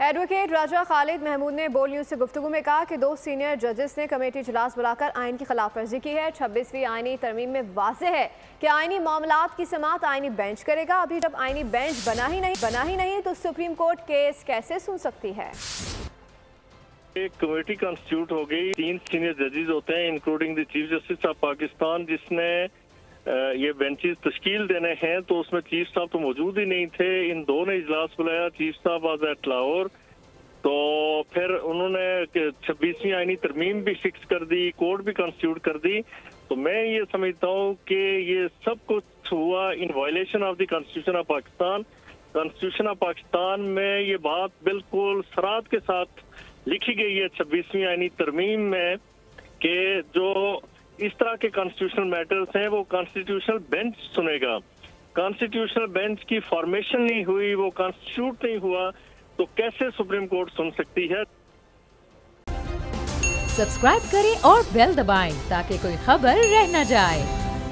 Advocate راجہ خالد محمود نے بول news سے گفتگو میں کہا کہ 2 سینئر ججز نے کمیٹی اجلاس بلا کر آئین کی خلاف ورزی کی ہے۔ 26ویں آئینی ترمیم میں واضح ہے کہ آئینی معاملات کی سماعت آئینی بینچ کرے گا۔ ابھی جب آئینی بینچ بنا ہی نہیں تو سپریم کورٹ کیس کیسے سن سکتی ہے؟ ایک کمیٹی کانسٹیٹیوٹ ہو گئی، 3 سینئر ججز ہوتے ہیں including the chief justice of Pakistan, جس نے یہ بینچز تشکیل دینے ہیں، تو اس میں چیف صاحب تو موجود ہی نہیں تھے۔ ان 2 نے اجلاس بلایا، چیف صاحب واز ایٹ لاہور، تو پھر انہوں نے 26ویں آئینی ترمیم بھی فکس کر دی، کورٹ بھی کانسٹیٹیوٹ کر دی۔ تو میں یہ سمجھتا ہوں کہ یہ سب کچھ ہوا ان violation of the constitution of Pakistan. Constitution of Pakistan میں یہ بات بالکل صراحت کے ساتھ لکھی گئی ہے 26ویں آئینی ترمیم میں کہ جو اس طرح کے کانسٹیٹیوشنل میٹرز ہیں وہ کانسٹیٹیوشنل بینچ سنے گا۔ کانسٹیٹیوشنل بینچ کی فارمیشن نہیں ہوئی، وہ کانسٹیٹیوٹ نہیں ہوا، تو کیسے سپریم کورٹ سن سکتی ہے؟ سبسکرائب کریں اور بیل دبائیں تاکہ کوئی خبر رہ نہ جائے۔